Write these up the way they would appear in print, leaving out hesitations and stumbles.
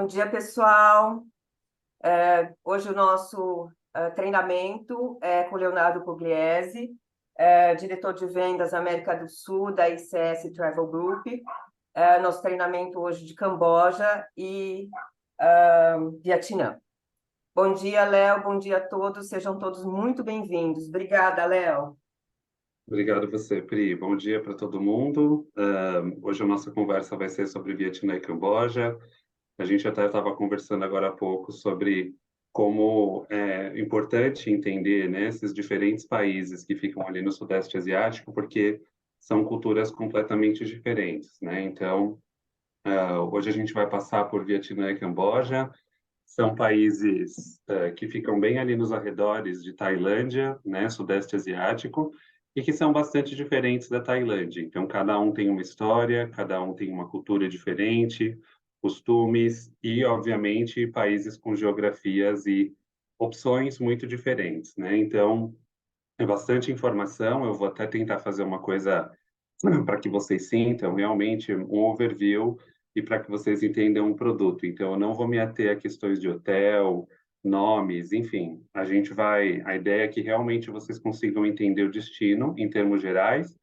Bom dia, pessoal. Hoje o nosso treinamento é com o Leonardo Pugliese, diretor de vendas América do Sul da ICS Travel Group. Nosso treinamento hoje de Camboja e Vietnã. Bom dia, Léo. Bom dia a todos. Sejam todos muito bem-vindos. Obrigada, Léo. Obrigado a você, Pri. Bom dia para todo mundo. Hoje a nossa conversa vai ser sobre Vietnã e Camboja. A gente até estava conversando agora há pouco sobre como é importante entender, né, esses diferentes países que ficam ali no Sudeste Asiático, porque são culturas completamente diferentes, né? Então, hoje a gente vai passar por Vietnã e Camboja. São países que ficam bem ali nos arredores de Tailândia, né, Sudeste Asiático, e que são bastante diferentes da Tailândia. Então, cada um tem uma história, cada um tem uma cultura diferente, costumes e, obviamente, países com geografias e opções muito diferentes, né? Então, é bastante informação. Eu vou até tentar fazer uma coisa para que vocês sintam realmente um overview e para que vocês entendam o produto. Então, eu não vou me ater a questões de hotel, nomes, enfim. A ideia é que realmente vocês consigam entender o destino em termos gerais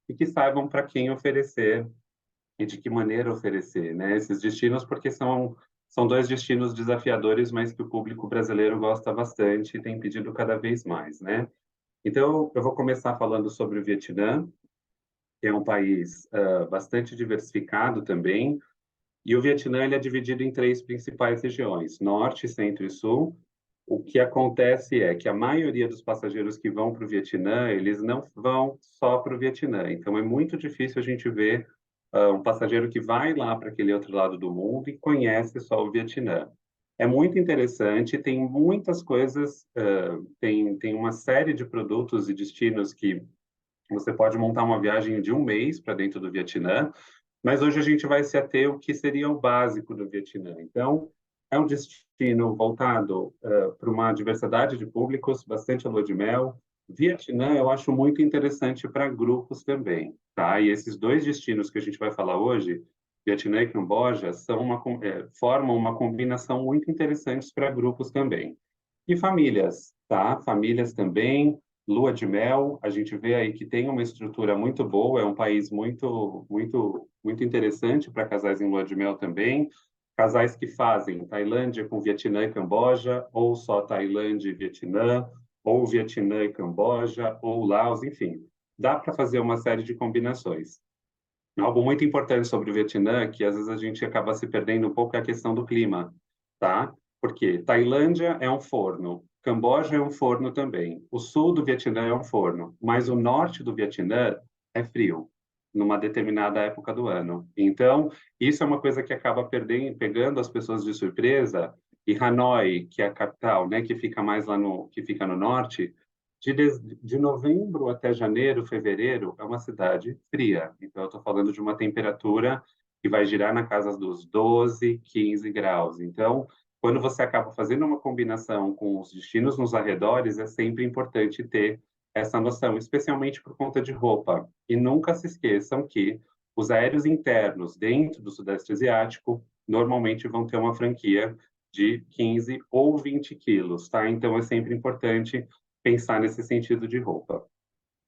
e que saibam para quem oferecer e de que maneira oferecer, né? Esses destinos, porque são dois destinos desafiadores, mas que o público brasileiro gosta bastante e tem pedido cada vez mais, né? Então, eu vou começar falando sobre o Vietnã, que é um país bastante diversificado também. E o Vietnã ele é dividido em três principais regiões: Norte, Centro e Sul. O que acontece é que a maioria dos passageiros que vão para o Vietnã, eles não vão só para o Vietnã. Então, é muito difícil a gente ver um passageiro que vai lá para aquele outro lado do mundo e conhece só o Vietnã. É muito interessante, tem muitas coisas, tem uma série de produtos e destinos que você pode montar uma viagem de um mês para dentro do Vietnã, mas hoje a gente vai se ater ao que seria o básico do Vietnã. Então, é um destino voltado para uma diversidade de públicos, bastante lua de mel. Vietnã eu acho muito interessante para grupos também, tá? E esses dois destinos que a gente vai falar hoje, Vietnã e Camboja, formam uma combinação muito interessante para grupos também. E famílias, tá? Famílias também, lua de mel, a gente vê aí que tem uma estrutura muito boa, é um país muito interessante para casais em lua de mel também. Casais que fazem Tailândia com Vietnã e Camboja, ou só Tailândia e Vietnã, ou Vietnã e Camboja, ou Laos, enfim. Dá para fazer uma série de combinações. Algo muito importante sobre o Vietnã, que às vezes a gente acaba se perdendo um pouco, é a questão do clima, tá? Porque Tailândia é um forno, Camboja é um forno também, o sul do Vietnã é um forno, mas o norte do Vietnã é frio, numa determinada época do ano. Então, isso é uma coisa que acaba pegando as pessoas de surpresa, e Hanoi, que é a capital, né, que fica mais que fica no norte, de novembro até janeiro, fevereiro, é uma cidade fria. Então, eu estou falando de uma temperatura que vai girar na casa dos 12, 15 graus. Então, quando você acaba fazendo uma combinação com os destinos nos arredores, é sempre importante ter essa noção, especialmente por conta de roupa. E nunca se esqueçam que os aéreos internos dentro do Sudeste Asiático normalmente vão ter uma franquia de 15 ou 20 quilos, tá? Então, é sempre importante pensar nesse sentido de roupa.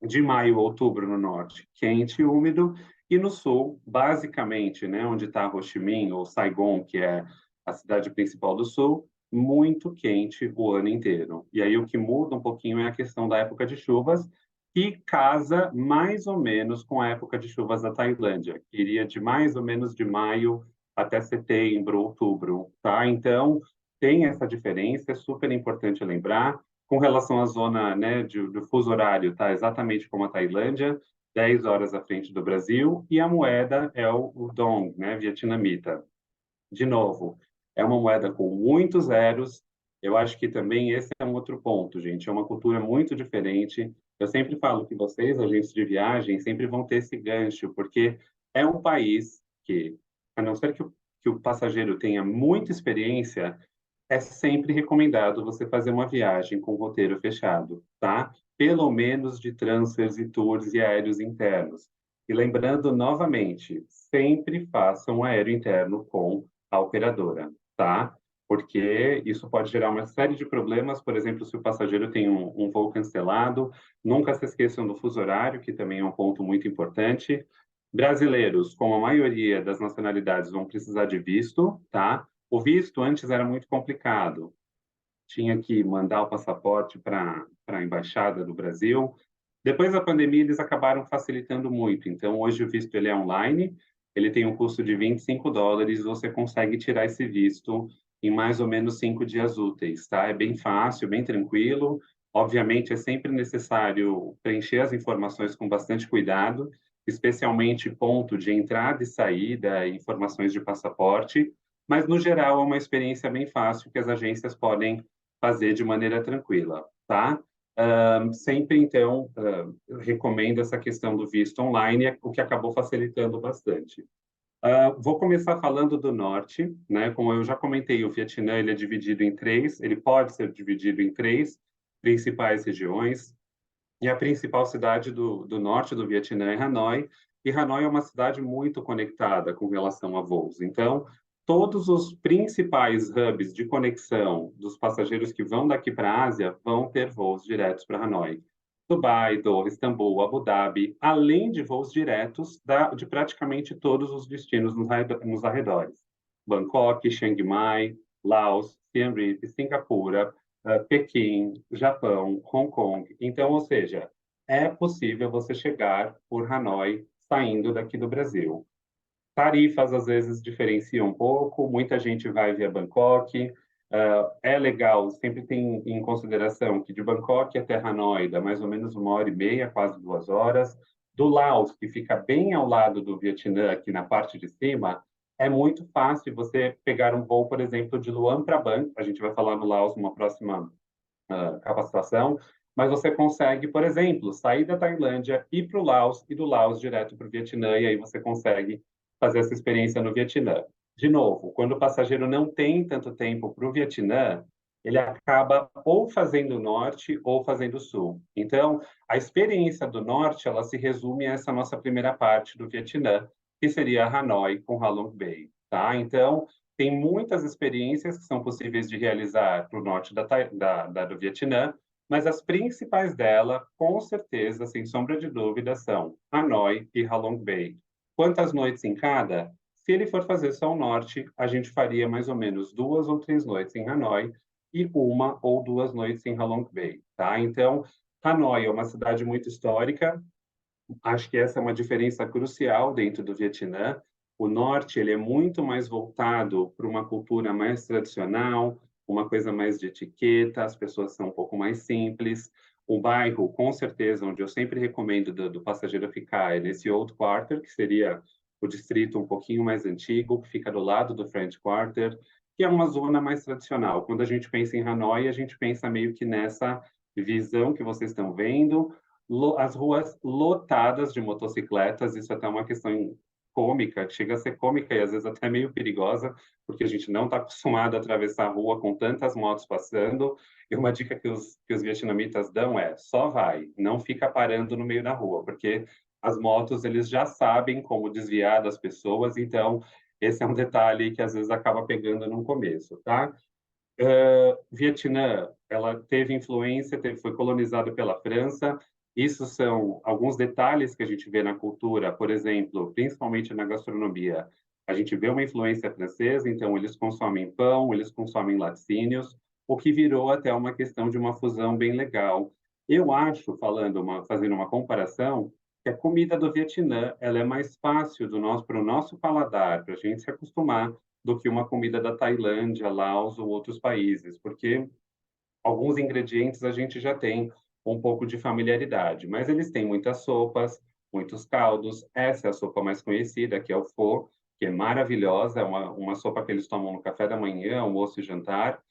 De maio a outubro no norte, quente e úmido, e no sul, basicamente, né, onde está Ho Chi Minh ou Saigon, que é a cidade principal do sul, muito quente o ano inteiro. E aí o que muda um pouquinho é a questão da época de chuvas, que casa mais ou menos com a época de chuvas da Tailândia, que iria de mais ou menos de maio até setembro, outubro, tá? Então, tem essa diferença, é super importante lembrar. Com relação à zona, né, do fuso horário, tá exatamente como a Tailândia, 10 horas à frente do Brasil, e a moeda é o dong, né, vietnamita. De novo, é uma moeda com muitos zeros. Eu acho que também esse é um outro ponto, gente. É uma cultura muito diferente. Eu sempre falo que vocês, agentes de viagem, sempre vão ter esse gancho, porque é um país que, a não ser que o passageiro tenha muita experiência, é sempre recomendado você fazer uma viagem com roteiro fechado, tá? Pelo menos de transfers e tours e aéreos internos. E lembrando novamente, sempre faça um aéreo interno com a operadora, tá? Porque isso pode gerar uma série de problemas, por exemplo, se o passageiro tem um voo cancelado, nunca se esqueçam do fuso horário, que também é um ponto muito importante. Brasileiros, como a maioria das nacionalidades, vão precisar de visto, tá? O visto antes era muito complicado, tinha que mandar o passaporte para a embaixada do Brasil. Depois da pandemia, eles acabaram facilitando muito. Então, hoje o visto ele é online, ele tem um custo de US$ 25, você consegue tirar esse visto em mais ou menos 5 dias úteis, tá? É bem fácil, bem tranquilo. Obviamente, é sempre necessário preencher as informações com bastante cuidado, especialmente ponto de entrada e saída, informações de passaporte, mas no geral é uma experiência bem fácil que as agências podem fazer de maneira tranquila, tá? Sempre, então, eu recomendo essa questão do visto online, o que acabou facilitando bastante. Vou começar falando do norte, né? Como eu já comentei, o Vietnã ele é dividido em três, ele pode ser dividido em três principais regiões, e a principal cidade do norte do Vietnã é Hanoi, e Hanoi é uma cidade muito conectada com relação a voos. Então, todos os principais hubs de conexão dos passageiros que vão daqui para a Ásia vão ter voos diretos para Hanoi. Dubai, Doha, Istambul, Abu Dhabi, além de voos diretos de praticamente todos os destinos nos arredores. Bangkok, Chiang Mai, Laos, Siem Reap, Singapura, Pequim, Japão, Hong Kong. Então, ou seja, é possível você chegar por Hanoi saindo daqui do Brasil. Tarifas às vezes diferenciam um pouco, muita gente vai via Bangkok. É legal, sempre tem em consideração que de Bangkok até Hanoi dá mais ou menos 1 hora e meia, quase 2 horas. Do Laos, que fica bem ao lado do Vietnã, aqui na parte de cima, é muito fácil você pegar um voo, por exemplo, de Luang Prabang, a gente vai falar no Laos numa próxima capacitação, mas você consegue, por exemplo, sair da Tailândia, ir para o Laos e do Laos direto para o Vietnã, e aí você consegue fazer essa experiência no Vietnã. De novo, quando o passageiro não tem tanto tempo para o Vietnã, ele acaba ou fazendo o norte ou fazendo o sul. Então, a experiência do norte, ela se resume a essa nossa primeira parte do Vietnã, que seria Hanoi com Halong Bay, tá? Então, tem muitas experiências que são possíveis de realizar para o norte do Vietnã, mas as principais dela, com certeza, sem sombra de dúvida, são Hanoi e Halong Bay. Quantas noites em cada? Se ele for fazer só o norte, a gente faria mais ou menos 2 ou 3 noites em Hanoi e 1 ou 2 noites em Halong Bay, tá? Então, Hanoi é uma cidade muito histórica, acho que essa é uma diferença crucial dentro do Vietnã. O norte ele é muito mais voltado para uma cultura mais tradicional, uma coisa mais de etiqueta, as pessoas são um pouco mais simples. O bairro, com certeza, onde eu sempre recomendo do passageiro ficar é nesse Old Quarter, que seria o distrito um pouquinho mais antigo, que fica do lado do French Quarter, que é uma zona mais tradicional. Quando a gente pensa em Hanoi, a gente pensa meio que nessa visão que vocês estão vendo, as ruas lotadas de motocicletas, isso é até uma questão cômica, chega a ser cômica e às vezes até meio perigosa, porque a gente não está acostumado a atravessar a rua com tantas motos passando. E uma dica que os vietnamitas dão é: só vai, não fica parando no meio da rua, porque as motos eles já sabem como desviar das pessoas, então esse é um detalhe que às vezes acaba pegando no começo, tá? Vietnã, ela teve influência, foi colonizada pela França. Isso são alguns detalhes que a gente vê na cultura, por exemplo, principalmente na gastronomia. A gente vê uma influência francesa, então eles consomem pão, eles consomem laticínios, o que virou até uma questão de uma fusão bem legal. Eu acho, fazendo uma comparação, que a comida do Vietnã ela é mais fácil para o nosso paladar, para a gente se acostumar do que uma comida da Tailândia, Laos ou outros países, porque alguns ingredientes a gente já tem um pouco de familiaridade, mas eles têm muitas sopas, muitos caldos. Essa é a sopa mais conhecida, que é o pho, que é maravilhosa, é uma sopa que eles tomam no café da manhã, almoço e jantar,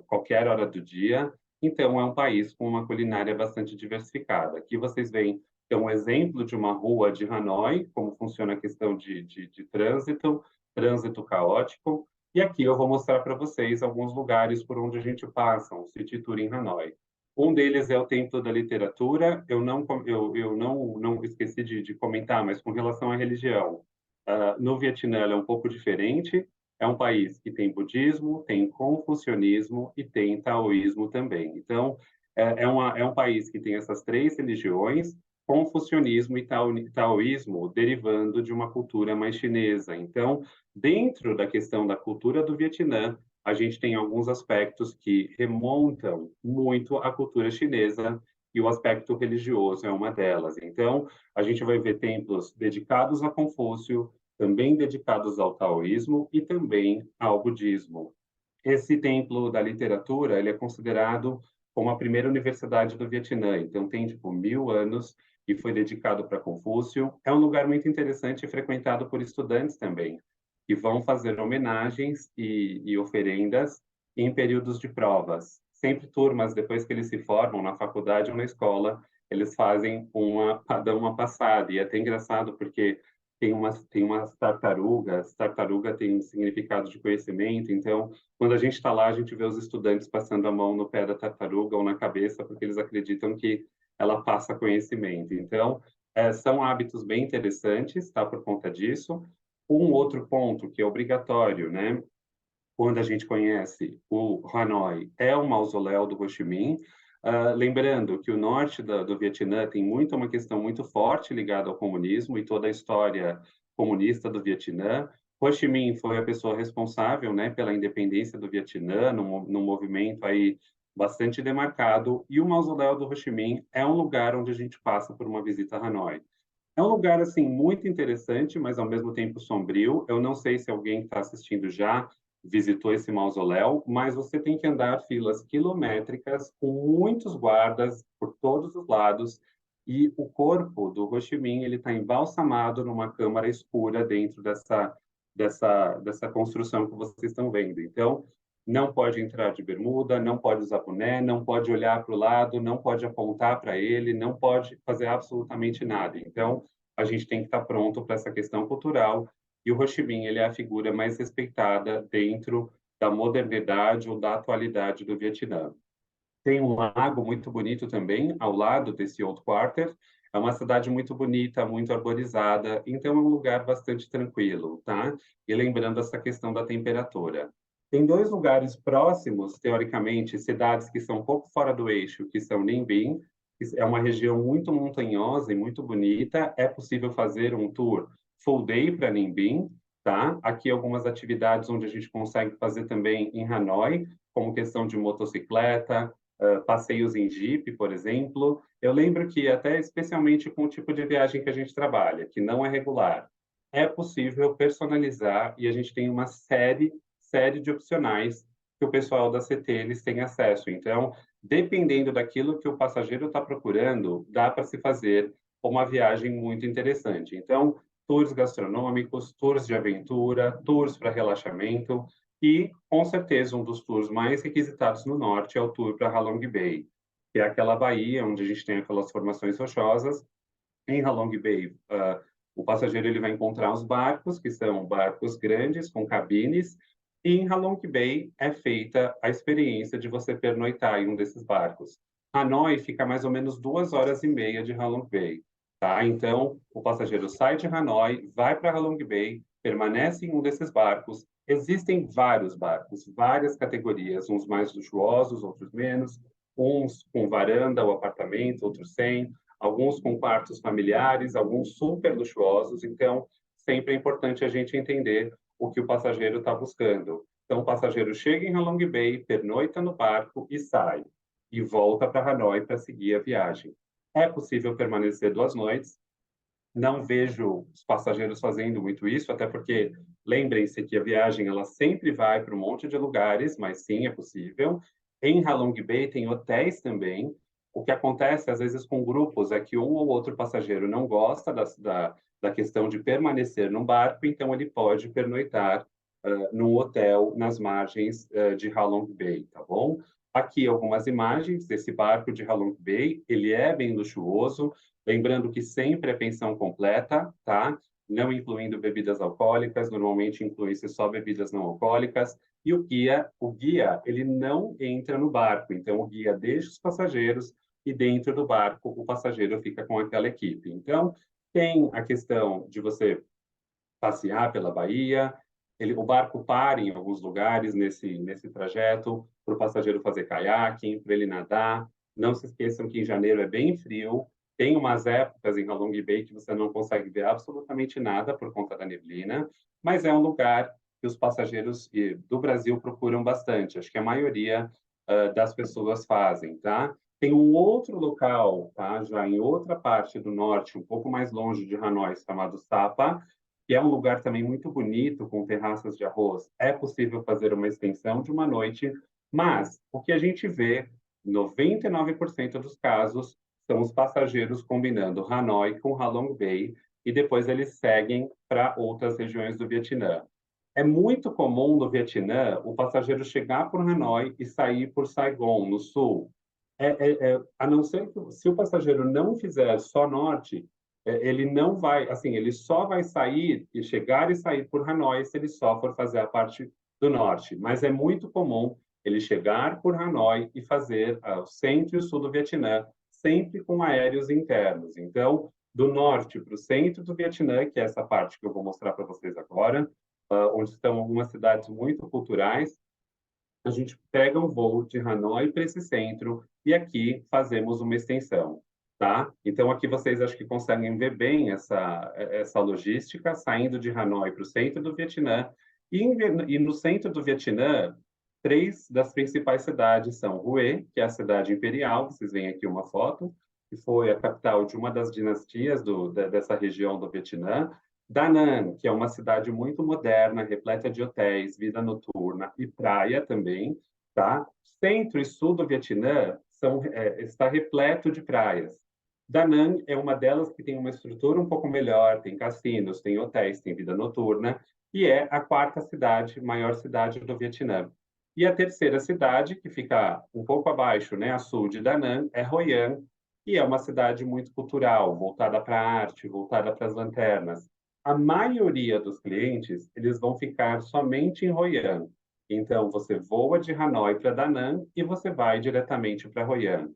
qualquer hora do dia. Então, é um país com uma culinária bastante diversificada. Aqui vocês veem é um exemplo de uma rua de Hanoi, como funciona a questão de trânsito caótico, e aqui eu vou mostrar para vocês alguns lugares por onde a gente passa, um city tour em Hanoi. Um deles é o Templo da Literatura. Eu não esqueci de comentar, mas com relação à religião, no Vietnã ela é um pouco diferente. é um país que tem budismo, tem confucionismo e tem taoísmo também. Então, é um país que tem essas três religiões, confucionismo e taoísmo derivando de uma cultura mais chinesa. Então, dentro da questão da cultura do Vietnã, a gente tem alguns aspectos que remontam muito à cultura chinesa, e o aspecto religioso é uma delas. Então, a gente vai ver templos dedicados a Confúcio, também dedicados ao taoísmo e também ao budismo. Esse templo da literatura, ele é considerado como a primeira universidade do Vietnã, então tem tipo 1000 anos e foi dedicado para Confúcio. É um lugar muito interessante e frequentado por estudantes também, que vão fazer homenagens e oferendas em períodos de provas. Sempre turmas, depois que eles se formam na faculdade ou na escola, eles fazem dão uma passada. E é até engraçado porque tem umas tartarugas, tartaruga tem significado de conhecimento, então, quando a gente está lá, a gente vê os estudantes passando a mão no pé da tartaruga ou na cabeça, porque eles acreditam que ela passa conhecimento. Então, são hábitos bem interessantes, tá, por conta disso. Um outro ponto que é obrigatório, né, quando a gente conhece o Hanoi, é o mausoléu do Ho Chi Minh. Lembrando que o norte do Vietnã tem muito uma questão muito forte ligada ao comunismo e toda a história comunista do Vietnã. Ho Chi Minh foi a pessoa responsável, né, pela independência do Vietnã, num movimento aí bastante demarcado. E o mausoléu do Ho Chi Minh é um lugar onde a gente passa por uma visita a Hanoi. É um lugar assim muito interessante, mas ao mesmo tempo sombrio. Eu não sei se alguém que está assistindo já visitou esse mausoléu, mas você tem que andar filas quilométricas com muitos guardas por todos os lados e o corpo do Ho Chi Minh ele está embalsamado numa câmara escura dentro dessa construção que vocês estão vendo. Então não pode entrar de bermuda, não pode usar boné, não pode olhar para o lado, não pode apontar para ele, não pode fazer absolutamente nada. Então, a gente tem que estar pronto para essa questão cultural. E o Ho Chi Minh ele é a figura mais respeitada dentro da modernidade ou da atualidade do Vietnã. Tem um lago muito bonito também ao lado desse Old Quarter. É uma cidade muito bonita, muito arborizada, então é um lugar bastante tranquilo, tá? E lembrando essa questão da temperatura. Tem dois lugares próximos, teoricamente, cidades que são um pouco fora do eixo, que são Ninh Binh, que é uma região muito montanhosa e muito bonita. É possível fazer um tour full day para Ninh Binh, tá? Aqui algumas atividades onde a gente consegue fazer também em Hanoi, como questão de motocicleta, passeios em Jeep, por exemplo. Eu lembro que até especialmente com o tipo de viagem que a gente trabalha, que não é regular, é possível personalizar e a gente tem uma série de opcionais que o pessoal da CT eles têm acesso. Então, dependendo daquilo que o passageiro está procurando, dá para se fazer uma viagem muito interessante. Então, tours gastronômicos, tours de aventura, tours para relaxamento, e, com certeza, um dos tours mais requisitados no norte é o tour para Halong Bay, que é aquela baía onde a gente tem aquelas formações rochosas. Em Halong Bay, o passageiro ele vai encontrar os barcos, que são barcos grandes, com cabines, e em Halong Bay é feita a experiência de você pernoitar em um desses barcos. Hanoi fica a mais ou menos 2 horas e meia de Halong Bay. Tá? Então, o passageiro sai de Hanoi, vai para Halong Bay, permanece em um desses barcos. Existem vários barcos, várias categorias, uns mais luxuosos, outros menos, uns com varanda ou apartamento, outros sem, alguns com quartos familiares, alguns super luxuosos. Então, sempre é importante a gente entender o que o passageiro está buscando. Então, o passageiro chega em Halong Bay, pernoita no barco e sai, e volta para Hanoi para seguir a viagem. É possível permanecer 2 noites. Não vejo os passageiros fazendo muito isso, até porque lembrem-se que a viagem ela sempre vai para um monte de lugares, mas sim, é possível. Em Halong Bay tem hotéis também. O que acontece, às vezes, com grupos é que um ou outro passageiro não gosta da questão de permanecer no barco, então ele pode pernoitar num hotel nas margens de Halong Bay, tá bom? Aqui algumas imagens desse barco de Halong Bay. Ele é bem luxuoso, lembrando que sempre é pensão completa, tá? Não incluindo bebidas alcoólicas, normalmente inclui-se só bebidas não alcoólicas. E o guia, ele não entra no barco, então o guia deixa os passageiros e dentro do barco o passageiro fica com aquela equipe. Então, tem a questão de você passear pela Bahia, o barco para em alguns lugares nesse trajeto, para o passageiro fazer caiaque, para ele nadar. Não se esqueçam que em janeiro é bem frio, tem umas épocas em Halong Bay que você não consegue ver absolutamente nada por conta da neblina, mas é um lugar que os passageiros do Brasil procuram bastante. Acho que a maioria das pessoas fazem, tá? Tem um outro local, tá? Já em outra parte do norte, um pouco mais longe de Hanoi, chamado Sapa, que é um lugar também muito bonito, com terraças de arroz. É possível fazer uma extensão de uma noite, mas o que a gente vê, 99% dos casos, são os passageiros combinando Hanoi com Halong Bay e depois eles seguem para outras regiões do Vietnã. É muito comum no Vietnã o passageiro chegar por Hanoi e sair por Saigon, no sul. A não ser que se o passageiro não fizer só norte, ele não vai, assim, ele só vai sair e chegar e sair por Hanoi se ele só for fazer a parte do norte. Mas é muito comum ele chegar por Hanoi e fazer o centro e o sul do Vietnã, sempre com aéreos internos. Então, do norte para o centro do Vietnã, que é essa parte que eu vou mostrar para vocês agora, onde estão algumas cidades muito culturais, a gente pega um voo de Hanoi para esse centro e aqui fazemos uma extensão, tá? Então aqui vocês acho que conseguem ver bem essa logística saindo de Hanoi para o centro do Vietnã e no centro do Vietnã três das principais cidades são Hue, que é a cidade imperial, vocês veem aqui uma foto, que foi a capital de uma das dinastias dessa região do Vietnã. Da Nang, que é uma cidade muito moderna, repleta de hotéis, vida noturna e praia também, tá? Centro e sul do Vietnã está repleto de praias. Da Nang é uma delas que tem uma estrutura um pouco melhor, tem cassinos, tem hotéis, tem vida noturna, e é a quarta cidade, maior cidade do Vietnã. E a terceira cidade, que fica um pouco abaixo, né, a sul de Da Nang, é Hoi An, e é uma cidade muito cultural, voltada para a arte, voltada para as lanternas. A maioria dos clientes, eles vão ficar somente em Hoi An. Então, você voa de Hanoi para Da Nang e você vai diretamente para Hoi An.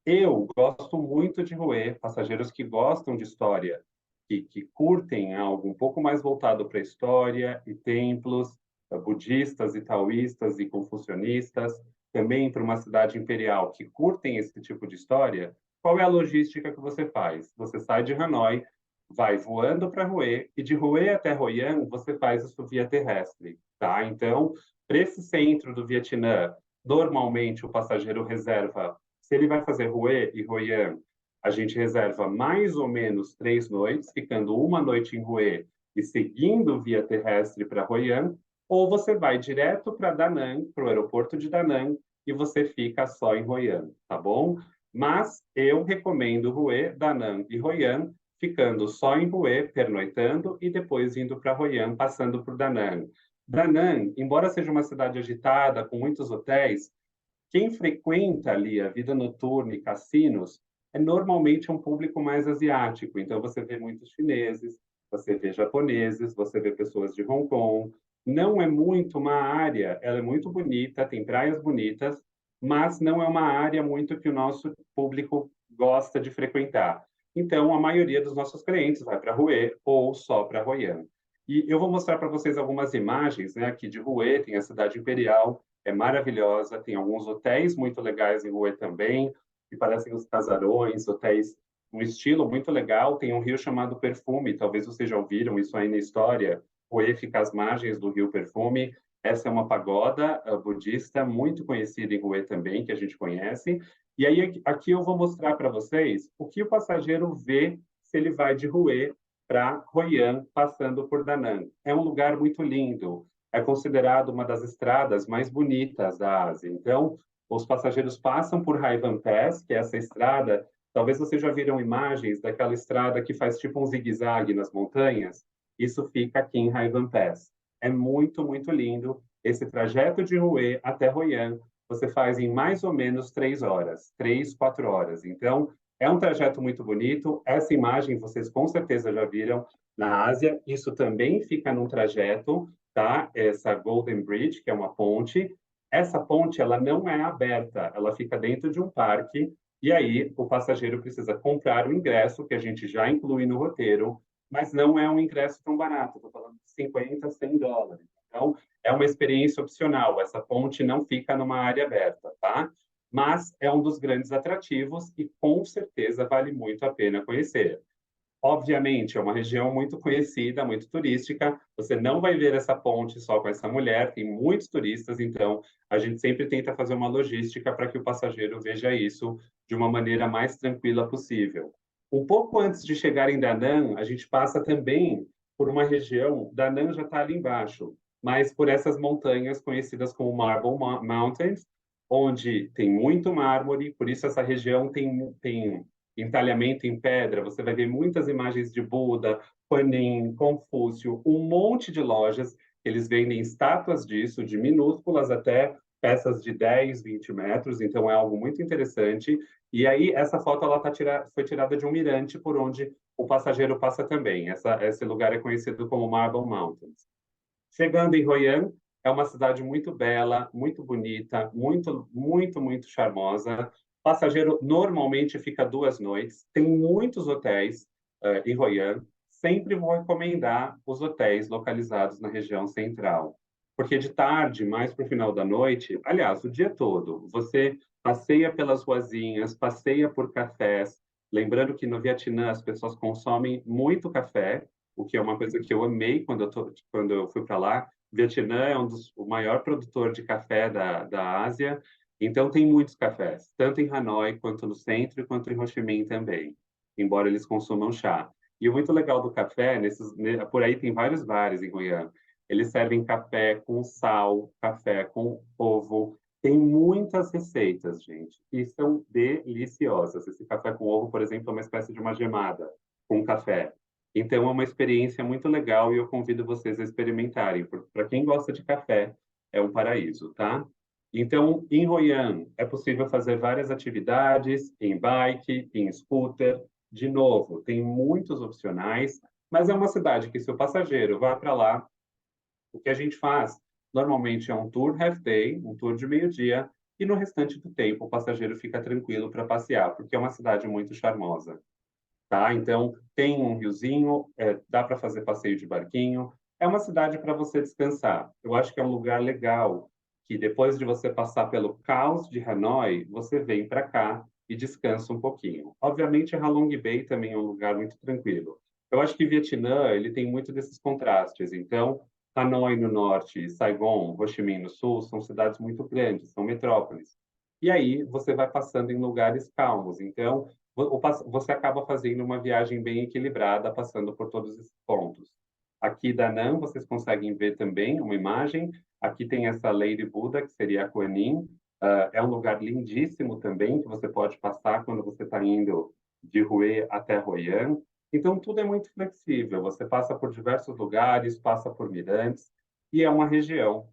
Eu gosto muito de Hue, passageiros que gostam de história, que curtem algo um pouco mais voltado para a história e templos, budistas e taoístas e confucionistas, também para uma cidade imperial que curtem esse tipo de história. Qual é a logística que você faz? Você sai de Hanoi, vai voando para Hue e de Hue até Hoi An você faz isso via terrestre, tá? Então, para esse centro do Vietnã, normalmente o passageiro reserva, se ele vai fazer Hue e Hoi An, a gente reserva mais ou menos 3 noites, ficando uma noite em Hue e seguindo via terrestre para Hoi An, ou você vai direto para Da Nang, para o aeroporto de Da Nang, e você fica só em Hoi An, tá bom? Mas eu recomendo Hue, Da Nang e Hoi An, ficando só em Hue, pernoitando, e depois indo para Hoi An, passando por Da Nang. Da Nang, embora seja uma cidade agitada, com muitos hotéis, quem frequenta ali a vida noturna e cassinos é normalmente um público mais asiático. Então, você vê muitos chineses, você vê japoneses, você vê pessoas de Hong Kong. Não é muito uma área, ela é muito bonita, tem praias bonitas, mas não é uma área muito que o nosso público gosta de frequentar. Então, a maioria dos nossos clientes vai para Hue ou só para Hoi An. E eu vou mostrar para vocês algumas imagens, né? Aqui de Hue, tem a cidade imperial, é maravilhosa, tem alguns hotéis muito legais em Hue também, que parecem os casarões, hotéis um estilo muito legal. Tem um rio chamado Perfume, talvez vocês já ouviram isso aí na história. Hue fica às margens do rio Perfume. Essa é uma pagoda budista muito conhecida em Hue também, que a gente conhece. E aí aqui eu vou mostrar para vocês o que o passageiro vê se ele vai de Hue para Hoi An, passando por Da Nang. É um lugar muito lindo, é considerado uma das estradas mais bonitas da Ásia. Então, os passageiros passam por Hai Van Pass, que é essa estrada. Talvez vocês já viram imagens daquela estrada que faz tipo um zigue-zague nas montanhas. Isso fica aqui em Hai Van Pass. É muito, muito lindo. Esse trajeto de Hue até Hoi An, você faz em mais ou menos 3 horas, 3, 4 horas. Então, é um trajeto muito bonito. Essa imagem vocês com certeza já viram na Ásia. Isso também fica num trajeto, tá? Essa Golden Bridge, que é uma ponte. Essa ponte, ela não é aberta, ela fica dentro de um parque. E aí o passageiro precisa comprar o ingresso, que a gente já inclui no roteiro, mas não é um ingresso tão barato. Estou falando de 50, 100 dólares. Então, é uma experiência opcional, essa ponte não fica numa área aberta, tá? Mas é um dos grandes atrativos e com certeza vale muito a pena conhecer. Obviamente, é uma região muito conhecida, muito turística. Você não vai ver essa ponte só com essa mulher, tem muitos turistas, então a gente sempre tenta fazer uma logística para que o passageiro veja isso de uma maneira mais tranquila possível. Um pouco antes de chegar em Da Nang, a gente passa também por uma região, Da Nang já está ali embaixo, mas por essas montanhas conhecidas como Marble Mountains, onde tem muito mármore, por isso essa região tem entalhamento em pedra, você vai ver muitas imagens de Buda, Guanyin, Confúcio, um monte de lojas. Eles vendem estátuas disso, de minúsculas até peças de 10, 20 metros, então é algo muito interessante. E aí, essa foto ela foi tirada de um mirante por onde o passageiro passa também. Esse lugar é conhecido como Marble Mountains. Chegando em Hoi An, é uma cidade muito bela, muito bonita, muito charmosa. O passageiro normalmente fica 2 noites. Tem muitos hotéis em Hoi An. Sempre vou recomendar os hotéis localizados na região central. Porque de tarde, mais para o final da noite, aliás, o dia todo, você passeia pelas ruazinhas, passeia por cafés. Lembrando que no Vietnã as pessoas consomem muito café, o que é uma coisa que eu amei quando eu fui para lá. O Vietnã é o maior produtor de café da Ásia, então tem muitos cafés, tanto em Hanoi, quanto no centro, quanto em Ho Chi Minh também, embora eles consumam chá. E o muito legal do café, por aí tem vários bares em Goiânia, eles servem café com sal, café com ovo, tem muitas receitas, gente, e são deliciosas. Esse café com ovo, por exemplo, é uma espécie de uma gemada com café. Então, é uma experiência muito legal e eu convido vocês a experimentarem. Para quem gosta de café, é um paraíso, tá? Então, em Hoi An, é possível fazer várias atividades em bike, em scooter. De novo, tem muitos opcionais, mas é uma cidade que, se o passageiro vai para lá, o que a gente faz normalmente é um tour half day, um tour de meio-dia, e no restante do tempo o passageiro fica tranquilo para passear, porque é uma cidade muito charmosa. Tá? Então, tem um riozinho, dá para fazer passeio de barquinho. É uma cidade para você descansar. Eu acho que é um lugar legal que depois de você passar pelo caos de Hanoi, você vem para cá e descansa um pouquinho. Obviamente, Halong Bay também é um lugar muito tranquilo. Eu acho que Vietnã, ele tem muito desses contrastes. Então, Hanoi no norte e Saigon, Ho Chi Minh no sul, são cidades muito grandes, são metrópoles. E aí, você vai passando em lugares calmos. Então, você acaba fazendo uma viagem bem equilibrada, passando por todos esses pontos. Aqui da Nan, vocês conseguem ver também uma imagem. Aqui tem essa Lady Buda, que seria a Kuan Yin. É um lugar lindíssimo também, que você pode passar quando você está indo de Hue até Hoi An. Então, tudo é muito flexível. Você passa por diversos lugares, passa por mirantes, e é uma região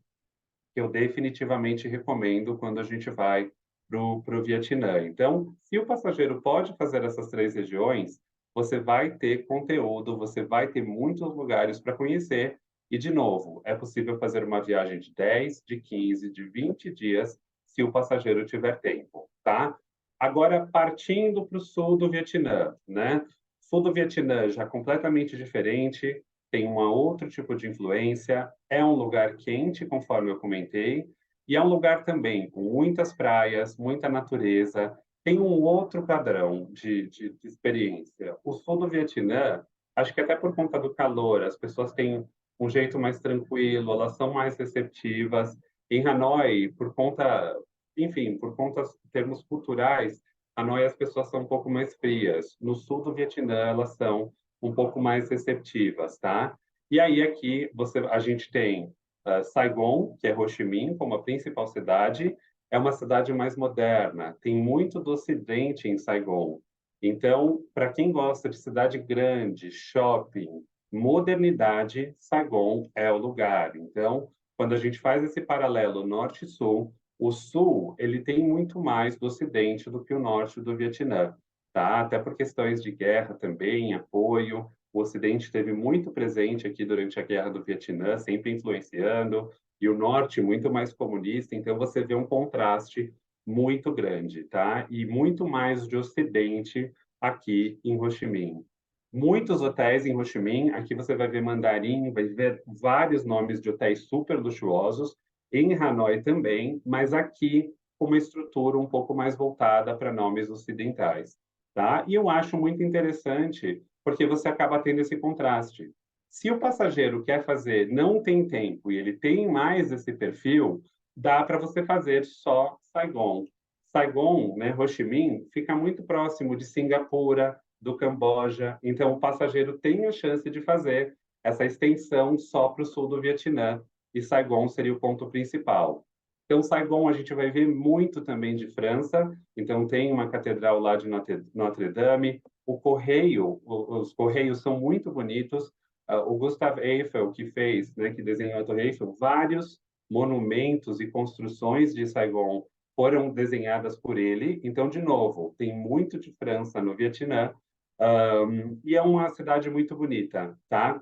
que eu definitivamente recomendo quando a gente vai para o Vietnã. Então, se o passageiro pode fazer essas 3 regiões, você vai ter conteúdo, você vai ter muitos lugares para conhecer. E, de novo, é possível fazer uma viagem de 10, de 15, de 20 dias, se o passageiro tiver tempo, tá? Agora, partindo para o sul do Vietnã, né? Sul do Vietnã já completamente diferente, tem um outro tipo de influência, é um lugar quente, conforme eu comentei, e é um lugar também com muitas praias, muita natureza, tem um outro padrão de experiência. O sul do Vietnã, acho que até por conta do calor, as pessoas têm um jeito mais tranquilo, elas são mais receptivas. Em Hanoi, enfim, por conta de termos culturais, Hanoi as pessoas são um pouco mais frias. No sul do Vietnã, elas são um pouco mais receptivas, tá? E aí aqui a gente tem Saigon, que é Ho Chi Minh, como a principal cidade, é uma cidade mais moderna, tem muito do Ocidente em Saigon. Então, para quem gosta de cidade grande, shopping, modernidade, Saigon é o lugar. Então, quando a gente faz esse paralelo norte sul, o sul ele tem muito mais do Ocidente do que o norte do Vietnã, tá? Até por questões de guerra também, apoio. O Ocidente esteve muito presente aqui durante a Guerra do Vietnã, sempre influenciando, e o Norte muito mais comunista, então você vê um contraste muito grande, tá? E muito mais de Ocidente aqui em Ho Chi Minh. Muitos hotéis em Ho Chi Minh, aqui você vai ver Mandarim, vai ver vários nomes de hotéis super luxuosos, em Hanoi também, mas aqui com uma estrutura um pouco mais voltada para nomes ocidentais, tá? E eu acho muito interessante, porque você acaba tendo esse contraste. Se o passageiro quer fazer, não tem tempo e ele tem mais esse perfil, dá para você fazer só Saigon. Saigon, né, Ho Chi Minh, fica muito próximo de Singapura, do Camboja. Então, o passageiro tem a chance de fazer essa extensão só para o sul do Vietnã, e Saigon seria o ponto principal. Então, Saigon a gente vai ver muito também de França. Então, tem uma catedral lá de Notre Dame. O Correio, os Correios são muito bonitos. O Gustave Eiffel, que fez, né, que desenhou a Torre Eiffel, vários monumentos e construções de Saigon foram desenhadas por ele. Então, de novo, tem muito de França no Vietnã, e é uma cidade muito bonita, tá?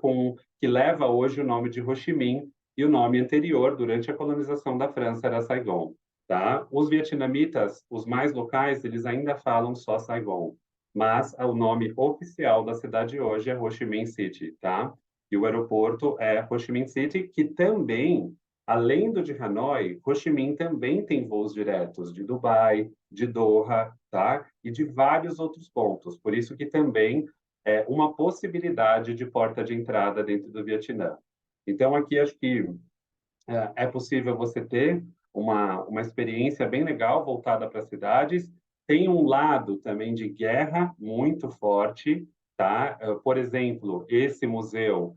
Que leva hoje o nome de Ho Chi Minh e o nome anterior, durante a colonização da França, era Saigon, tá? Os vietnamitas, os mais locais, eles ainda falam só Saigon, mas o nome oficial da cidade hoje é Ho Chi Minh City, tá? E o aeroporto é Ho Chi Minh City, que também, além do de Hanoi, Ho Chi Minh também tem voos diretos de Dubai, de Doha, tá? E de vários outros pontos. Por isso que também é uma possibilidade de porta de entrada dentro do Vietnã. Então, aqui acho que é possível você ter uma experiência bem legal voltada para as cidades. Tem um lado também de guerra muito forte, tá? Por exemplo, esse museu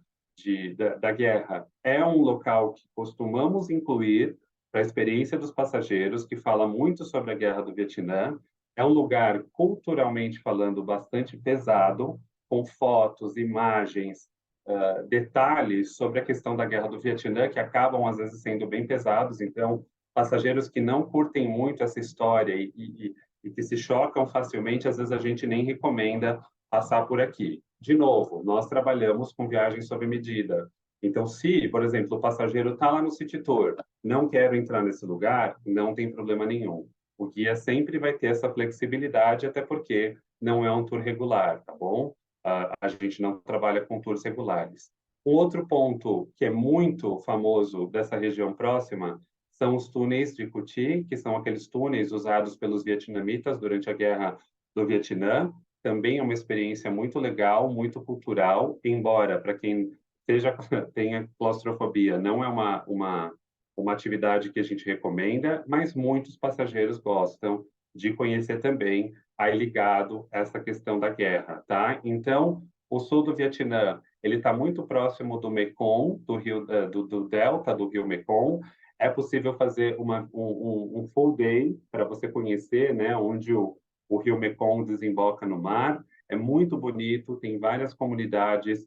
da guerra é um local que costumamos incluir para a experiência dos passageiros, que fala muito sobre a guerra do Vietnã. É um lugar, culturalmente falando, bastante pesado, com fotos, imagens, detalhes sobre a questão da guerra do Vietnã, que acabam, às vezes, sendo bem pesados. Então, passageiros que não curtem muito essa história e que se chocam facilmente, às vezes a gente nem recomenda passar por aqui. De novo, nós trabalhamos com viagens sob medida. Então, se, por exemplo, o passageiro está lá no City Tour, não quero entrar nesse lugar, não tem problema nenhum. O guia sempre vai ter essa flexibilidade, até porque não é um tour regular, tá bom? A gente não trabalha com tours regulares. Um outro ponto que é muito famoso dessa região próxima são os túneis de Cuti, que são aqueles túneis usados pelos vietnamitas durante a Guerra do Vietnã. Também é uma experiência muito legal, muito cultural, embora para quem tenha claustrofobia, não é uma atividade que a gente recomenda, mas muitos passageiros gostam de conhecer também, aí ligado a essa questão da guerra, tá? Então, o sul do Vietnã, ele está muito próximo do Mekong, do rio, do delta do rio Mekong. É possível fazer um full day para você conhecer, né, onde o rio Mekong desemboca no mar. É muito bonito, tem várias comunidades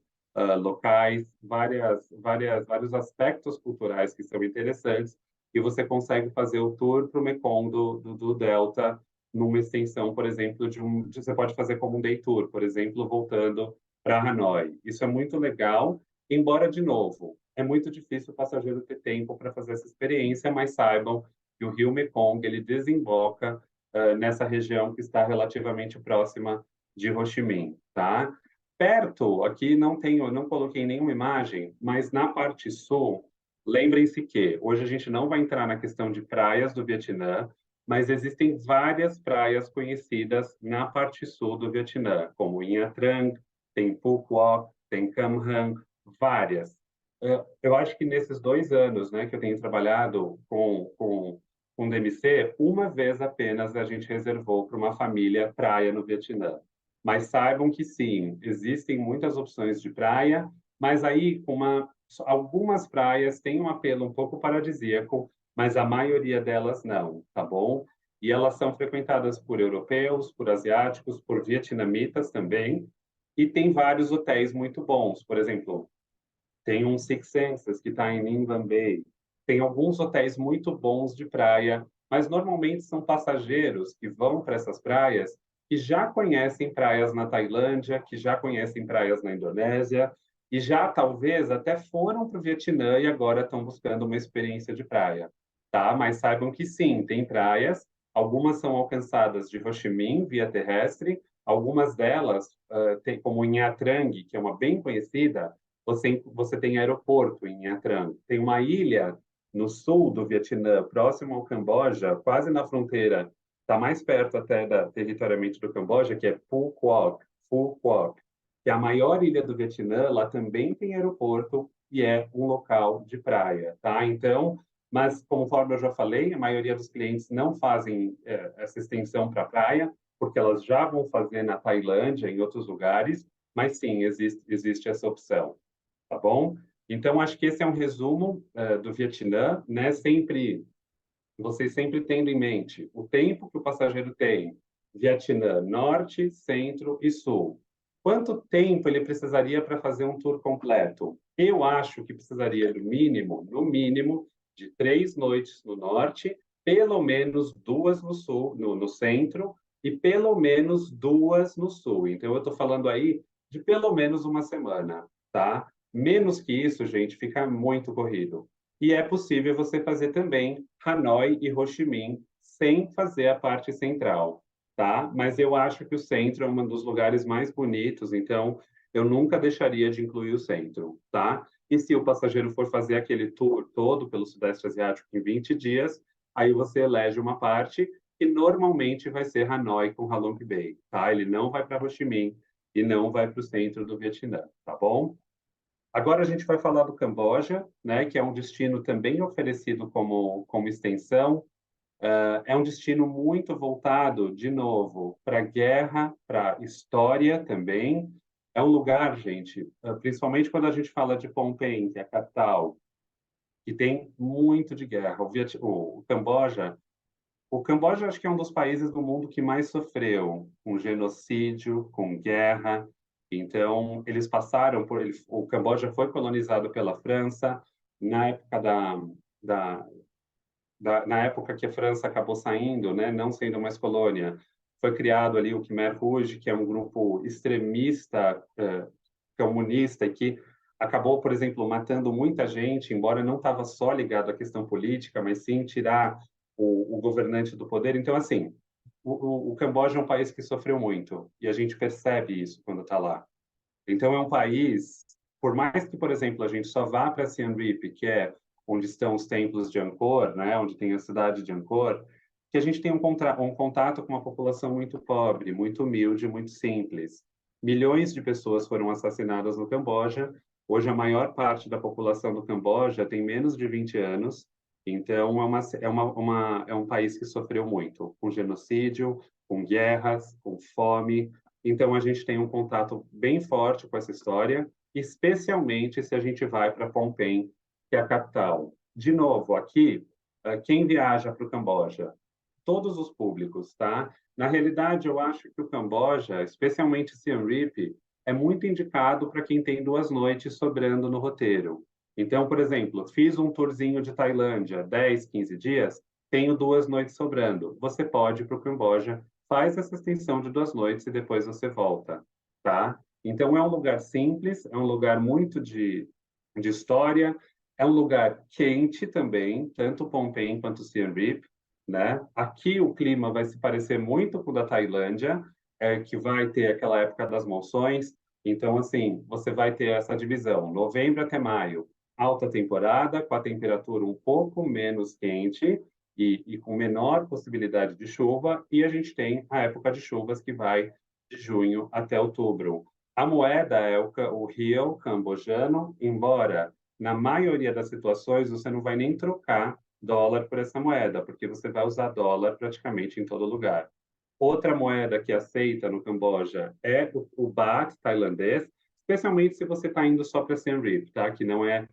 locais, vários aspectos culturais que são interessantes, e você consegue fazer o tour para o Mekong do Delta numa extensão, por exemplo, você pode fazer como um day tour, por exemplo, voltando para Hanoi. Isso é muito legal, embora, de novo, é muito difícil o passageiro ter tempo para fazer essa experiência, mas saibam que o rio Mekong ele desemboca nessa região que está relativamente próxima de Ho Chi Minh, tá? Perto, aqui não coloquei nenhuma imagem, mas na parte sul, lembrem-se que hoje a gente não vai entrar na questão de praias do Vietnã, mas existem várias praias conhecidas na parte sul do Vietnã, como Nha Trang, tem Phu Quoc, tem Cam Ranh, várias. Eu acho que nesses 2 anos, né, que eu tenho trabalhado com DMC, uma vez apenas a gente reservou para uma família praia no Vietnã. Mas saibam que sim, existem muitas opções de praia, mas aí algumas praias têm um apelo um pouco paradisíaco, mas a maioria delas não, tá bom? E elas são frequentadas por europeus, por asiáticos, por vietnamitas também, e tem vários hotéis muito bons. Por exemplo, tem um Six Senses que está em Ninh Van Bay. Tem alguns hotéis muito bons de praia, mas normalmente são passageiros que vão para essas praias que já conhecem praias na Tailândia, que já conhecem praias na Indonésia e já talvez até foram para o Vietnã e agora estão buscando uma experiência de praia, tá? Mas saibam que sim, tem praias. Algumas são alcançadas de Ho Chi Minh via terrestre, Algumas delas, tem, como em Nha Trang, que é uma bem conhecida, você tem aeroporto em Nha Trang. Tem uma ilha no sul do Vietnã, próximo ao Camboja, quase na fronteira, está mais perto até territorialmente do Camboja, que é Phu Quoc, que é a maior ilha do Vietnã. Lá também tem aeroporto e é um local de praia, tá? Então, mas conforme eu já falei, a maioria dos clientes não fazem essa extensão para a praia, porque elas já vão fazer na Tailândia, em outros lugares, mas sim, existe essa opção, tá bom? Então, acho que esse é um resumo do Vietnã, né? Vocês sempre tendo em mente o tempo que o passageiro tem, Vietnã, norte, centro e sul. Quanto tempo ele precisaria para fazer um tour completo? Eu acho que precisaria, no mínimo, de 3 noites no norte, pelo menos 2 no sul, no centro, e pelo menos 2 no sul. Então, eu estou falando aí de pelo menos uma semana, tá? Menos que isso, gente, fica muito corrido. E é possível você fazer também Hanoi e Ho Chi Minh sem fazer a parte central, tá? Mas eu acho que o centro é um dos lugares mais bonitos, então eu nunca deixaria de incluir o centro, tá? E se o passageiro for fazer aquele tour todo pelo Sudeste Asiático em 20 dias, aí você elege uma parte que normalmente vai ser Hanoi com Halong Bay, tá? Ele não vai para Ho Chi Minh e não vai para o centro do Vietnã, tá bom? Agora a gente vai falar do Camboja, né, que é um destino também oferecido como extensão. É um destino muito voltado, de novo, para guerra, para história também. É um lugar, gente, principalmente quando a gente fala de Phnom Penh, que é a capital, que tem muito de guerra. O Camboja acho que é um dos países do mundo que mais sofreu com genocídio, com guerra. Então, eles passaram por... O Camboja foi colonizado pela França na época da, na época que a França acabou saindo, né, não sendo mais colônia. Foi criado ali o Khmer Rouge, que é um grupo extremista, comunista, e que acabou, por exemplo, matando muita gente, embora não estava só ligado à questão política, mas sim tirar o governante do poder. Então, assim, o Camboja é um país que sofreu muito, e a gente percebe isso quando está lá. Então, é um país, por mais que, por exemplo, a gente só vá para Siem Reap, que é onde estão os templos de Angkor, né, onde tem a cidade de Angkor, que a gente tem um contato com uma população muito pobre, muito humilde, muito simples. Milhões de pessoas foram assassinadas no Camboja. Hoje, a maior parte da população do Camboja tem menos de 20 anos. Então, é um país que sofreu muito, com genocídio, com guerras, com fome. Então, a gente tem um contato bem forte com essa história, especialmente se a gente vai para Phnom Penh, que é a capital. De novo, aqui, quem viaja para o Camboja? Todos os públicos, tá? Na realidade, eu acho que o Camboja, especialmente Siem Reap, é muito indicado para quem tem 2 noites sobrando no roteiro. Então, por exemplo, fiz um tourzinho de Tailândia, 10, 15 dias, tenho 2 noites sobrando. Você pode ir para o Camboja, faz essa extensão de 2 noites e depois você volta, tá? Então, é um lugar simples, é um lugar muito de história, é um lugar quente também, tanto Phnom Penh quanto Siem Reap, né? Aqui o clima vai se parecer muito com o da Tailândia, que vai ter aquela época das monções. Então, assim, você vai ter essa divisão, novembro até maio, alta temporada, com a temperatura um pouco menos quente e com menor possibilidade de chuva, e a gente tem a época de chuvas que vai de junho até outubro. A moeda é o riel cambojano, embora na maioria das situações você não vai nem trocar dólar por essa moeda, porque você vai usar dólar praticamente em todo lugar. Outra moeda que aceita no Camboja é o baht tailandês, especialmente se você está indo só para Siem Reap, tá? Que não é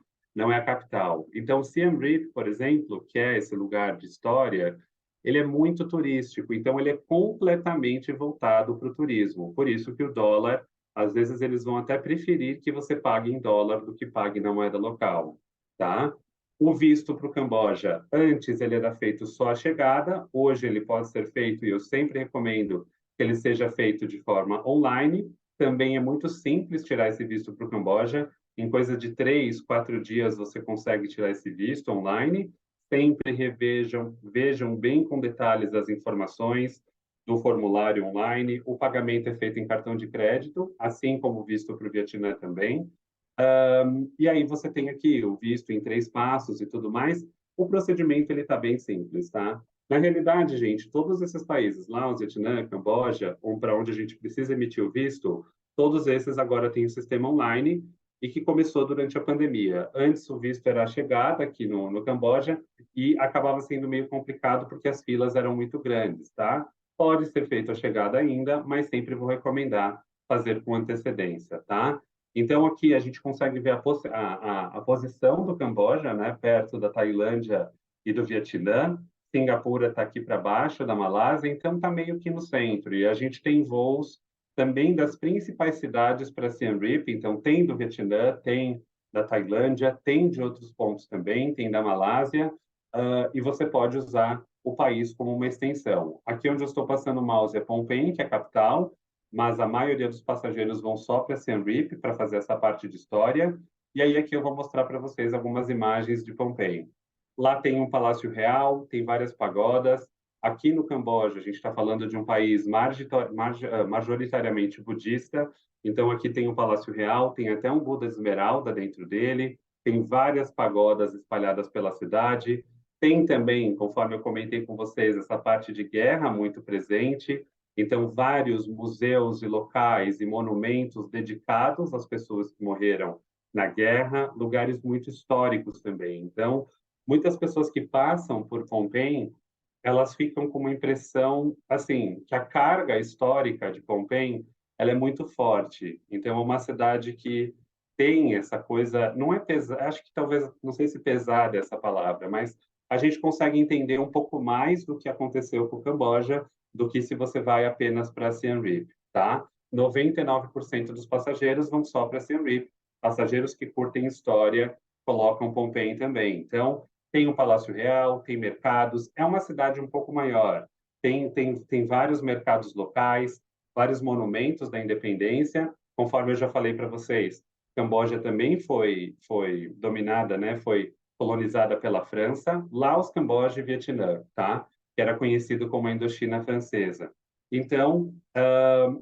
a capital. Então, Siem Reap, por exemplo, que é esse lugar de história, ele é muito turístico, então ele é completamente voltado para o turismo. Por isso que o dólar, às vezes eles vão até preferir que você pague em dólar do que pague na moeda local, tá? O visto para o Camboja, antes ele era feito só a chegada, hoje ele pode ser feito, e eu sempre recomendo que ele seja feito de forma online. Também é muito simples tirar esse visto para o Camboja. Em coisa de 3, 4 dias você consegue tirar esse visto online. Sempre vejam bem com detalhes as informações. do formulário online. O pagamento é feito em cartão de crédito, assim como o visto para o Vietnã também. E aí você tem aqui o visto em 3 passos e tudo mais. O procedimento ele está bem simples, tá? Na realidade, gente, todos esses países, Laos, Vietnã, Camboja, ou para onde a gente precisa emitir o visto, todos esses agora têm um sistema online e que começou durante a pandemia. Antes, o visto era a chegada aqui no Camboja e acabava sendo meio complicado porque as filas eram muito grandes, tá? Pode ser feito a chegada ainda, mas sempre vou recomendar fazer com antecedência, tá? Então, aqui a gente consegue ver a posição do Camboja, né, perto da Tailândia e do Vietnã. Singapura está aqui para baixo da Malásia, então está meio que no centro. E a gente tem voos também das principais cidades para Siem Reap, então tem do Vietnã, tem da Tailândia, tem de outros pontos também, tem da Malásia, e você pode usar o país como uma extensão. Aqui onde eu estou passando o mouse é Phnom Penh, que é a capital, mas a maioria dos passageiros vão só para Siem Reap para fazer essa parte de história. E aí aqui eu vou mostrar para vocês algumas imagens de Phnom Penh. Lá tem um palácio real, tem várias pagodas. Aqui no Camboja, a gente está falando de um país majoritariamente budista. Então aqui tem um palácio real, tem até um Buda Esmeralda dentro dele, tem várias pagodas espalhadas pela cidade. Tem também, conforme eu comentei com vocês, essa parte de guerra muito presente. Então, vários museus e locais e monumentos dedicados às pessoas que morreram na guerra, lugares muito históricos também. Então, muitas pessoas que passam por Phnom Penh, elas ficam com uma impressão, assim, que a carga histórica de Phnom Penh, ela é muito forte. Então, é uma cidade que tem essa coisa, não é pesada, acho que talvez, não sei se pesada é essa palavra, mas a gente consegue entender um pouco mais do que aconteceu com o Camboja do que se você vai apenas para Siem Reap, tá? 99% dos passageiros vão só para Siem Reap. Passageiros que curtem história colocam Phnom Penh também. Então, tem o Palácio Real, tem mercados, é uma cidade um pouco maior. Tem vários mercados locais, vários monumentos da independência. Conforme eu já falei para vocês, Camboja também foi dominada, né? Foi colonizada pela França, Laos, Camboja e Vietnã, tá? Que era conhecido como a Indochina Francesa. Então,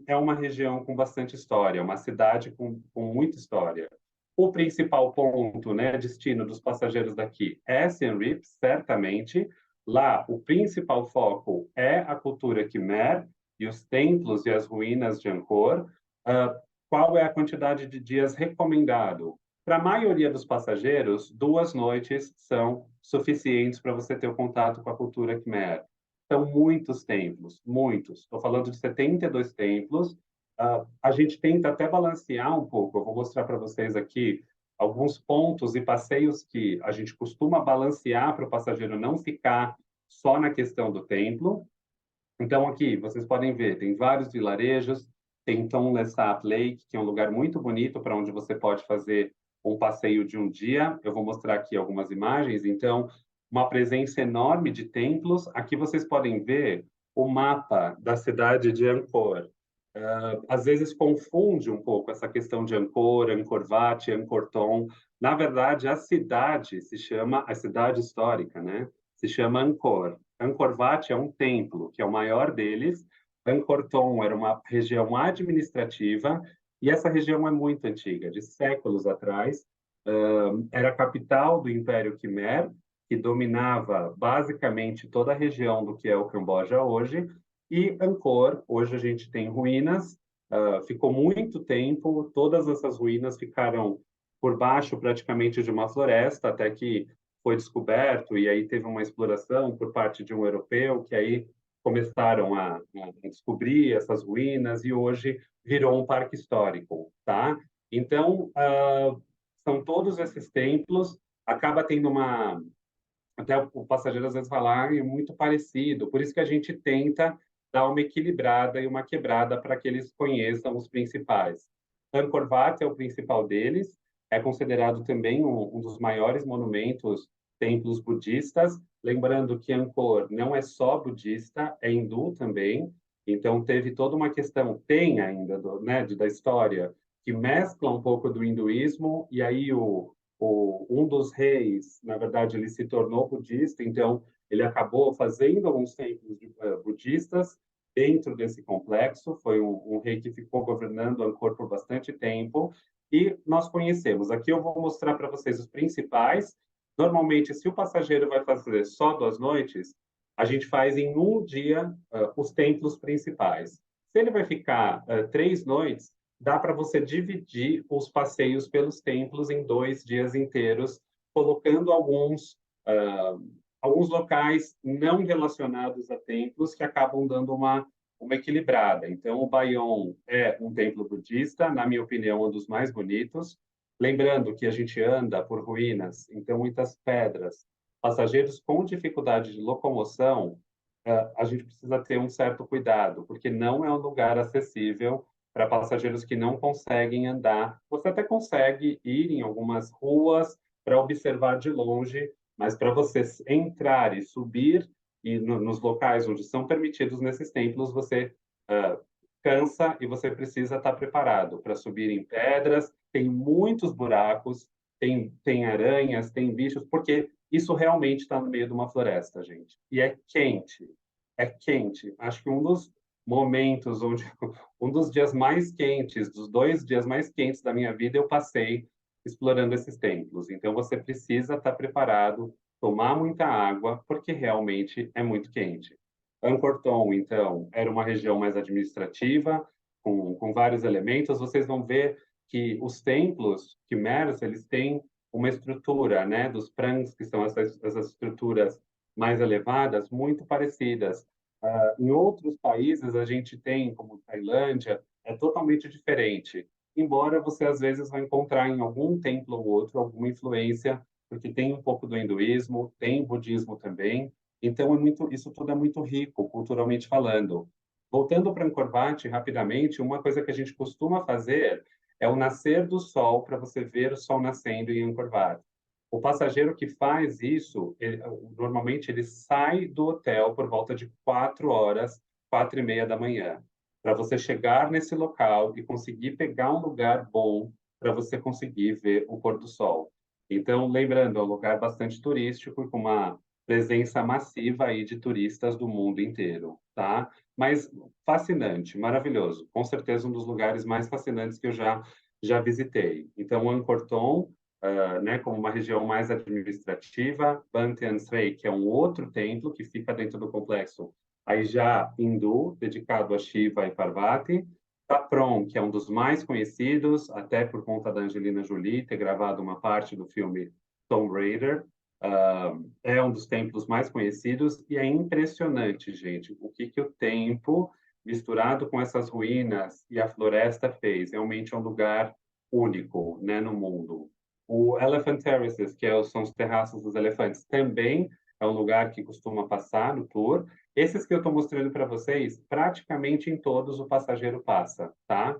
é uma região com bastante história, uma cidade com muita história. O principal ponto, né, destino dos passageiros daqui é Siem Reap, certamente. Lá, o principal foco é a cultura Khmer e os templos e as ruínas de Angkor. Qual é a quantidade de dias recomendado? Para a maioria dos passageiros, 2 noites são suficientes para você ter o contato com a cultura Khmer. São muitos templos, muitos. Estou falando de 72 templos. A gente tenta até balancear um pouco. Eu vou mostrar para vocês aqui alguns pontos e passeios que a gente costuma balancear para o passageiro não ficar só na questão do templo. Então, aqui, vocês podem ver, tem vários vilarejos, tem Tonle Sap Lake, que é um lugar muito bonito para onde você pode fazer um passeio de um dia. Eu vou mostrar aqui algumas imagens. Então, uma presença enorme de templos. Aqui vocês podem ver o mapa da cidade de Angkor. Às vezes confunde um pouco essa questão de Angkor, Angkor Wat, Angkor Thom. Na verdade, a cidade se chama, a cidade histórica, né? Se chama Angkor. Angkor Wat é um templo, que é o maior deles. Angkor Thom era uma região administrativa, e essa região é muito antiga, de séculos atrás. Era a capital do Império Khmer, que dominava basicamente toda a região do que é o Camboja hoje, e Angkor, hoje a gente tem ruínas, ficou muito tempo, todas essas ruínas ficaram por baixo praticamente de uma floresta, até que foi descoberto, e aí teve uma exploração por parte de um europeu, que aí começaram a descobrir essas ruínas, e hoje virou um parque histórico, tá? Então, são todos esses templos, acaba tendo uma até o passageiro às vezes fala, ah, é muito parecido. Por isso que a gente tenta dar uma equilibrada e uma quebrada para que eles conheçam os principais. Angkor Wat é o principal deles, é considerado também um dos maiores monumentos, templos budistas. Lembrando que Angkor não é só budista, é hindu também. Então teve toda uma questão, tem ainda, da história, que mescla um pouco do hinduísmo, e aí um dos reis, na verdade, ele se tornou budista, então ele acabou fazendo alguns templos budistas, dentro desse complexo. Foi um rei que ficou governando Angkor por bastante tempo, e nós conhecemos. Aqui eu vou mostrar para vocês os principais. Normalmente, se o passageiro vai fazer só 2 noites, a gente faz em um dia os templos principais. Se ele vai ficar 3 noites, dá para você dividir os passeios pelos templos em 2 dias inteiros, colocando alguns locais não relacionados a templos que acabam dando uma equilibrada. Então, o Bayon é um templo budista, na minha opinião, um dos mais bonitos. Lembrando que a gente anda por ruínas, então muitas pedras. Passageiros com dificuldade de locomoção, a gente precisa ter um certo cuidado, porque não é um lugar acessível para passageiros que não conseguem andar. Você até consegue ir em algumas ruas para observar de longe, mas para você entrar e subir e nos locais onde são permitidos nesses templos, você cansa e você precisa estar preparado para subir em pedras. Tem muitos buracos, tem aranhas, tem bichos, porque isso realmente está no meio de uma floresta, gente. E é quente, é quente. Acho que um dos momentos onde um dos dias mais quentes, dos 2 dias mais quentes da minha vida, eu passei explorando esses templos. Então você precisa estar preparado, tomar muita água, porque realmente é muito quente. Angkor Thom, então, era uma região mais administrativa, com vários elementos. Vocês vão ver que os templos quimeras, eles têm uma estrutura, né, dos prangs, que são essas estruturas mais elevadas, muito parecidas. Em outros países, a gente tem, como Tailândia, é totalmente diferente. Embora você, às vezes, vai encontrar em algum templo ou outro alguma influência, porque tem um pouco do hinduísmo, tem budismo também. Então, isso tudo é muito rico, culturalmente falando. Voltando para Angkor Wat, rapidamente, uma coisa que a gente costuma fazer é o nascer do sol, para você ver o sol nascendo em Angkor Wat. O passageiro que faz isso, normalmente ele sai do hotel por volta de 4 horas, 4h30 da manhã, para você chegar nesse local e conseguir pegar um lugar bom para você conseguir ver o pôr do sol. Então, lembrando, é um lugar bastante turístico e com uma presença massiva aí de turistas do mundo inteiro, tá? Mas fascinante, maravilhoso. Com certeza um dos lugares mais fascinantes que eu já visitei. Então, Angkor Thom, né, como uma região mais administrativa, Bantean Srei, que é um outro templo que fica dentro do complexo, aí já hindu, dedicado a Shiva e Parvati, Taprom, que é um dos mais conhecidos, até por conta da Angelina Jolie ter gravado uma parte do filme Tomb Raider. É um dos templos mais conhecidos e é impressionante, gente, o que o tempo misturado com essas ruínas e a floresta fez. Realmente é um lugar único, né, no mundo. O Elephant Terraces, são os terraços dos elefantes, também é um lugar que costuma passar no tour. Esses que eu estou mostrando para vocês, praticamente em todos o passageiro passa, tá?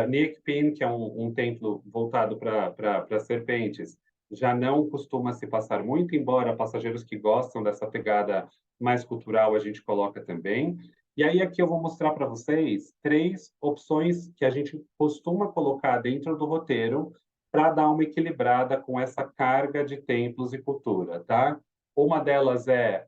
Neak Pean, que é um templo voltado para serpentes, já não costuma se passar muito, embora passageiros que gostam dessa pegada mais cultural a gente coloca também. E aí aqui eu vou mostrar para vocês 3 opções que a gente costuma colocar dentro do roteiro para dar uma equilibrada com essa carga de templos e cultura, tá? Uma delas é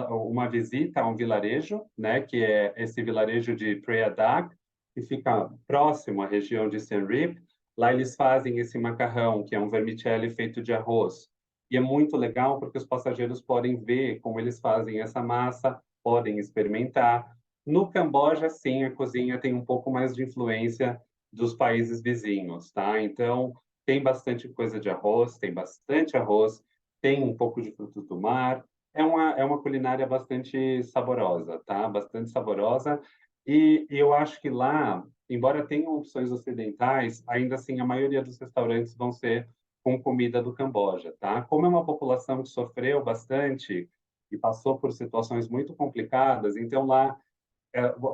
uma visita a um vilarejo, né, que é esse vilarejo de Preah Dak, que fica próximo à região de Siem Reap. Lá eles fazem esse macarrão, que é um vermicelli feito de arroz. E é muito legal porque os passageiros podem ver como eles fazem essa massa, podem experimentar. No Camboja, sim, a cozinha tem um pouco mais de influência dos países vizinhos, tá? Então, tem bastante coisa de arroz, tem bastante arroz, tem um pouco de frutos do mar. É uma culinária bastante saborosa, tá? Bastante saborosa. E eu acho que lá, embora tenham opções ocidentais, ainda assim a maioria dos restaurantes vão ser com comida do Camboja, tá? Como é uma população que sofreu bastante e passou por situações muito complicadas, então lá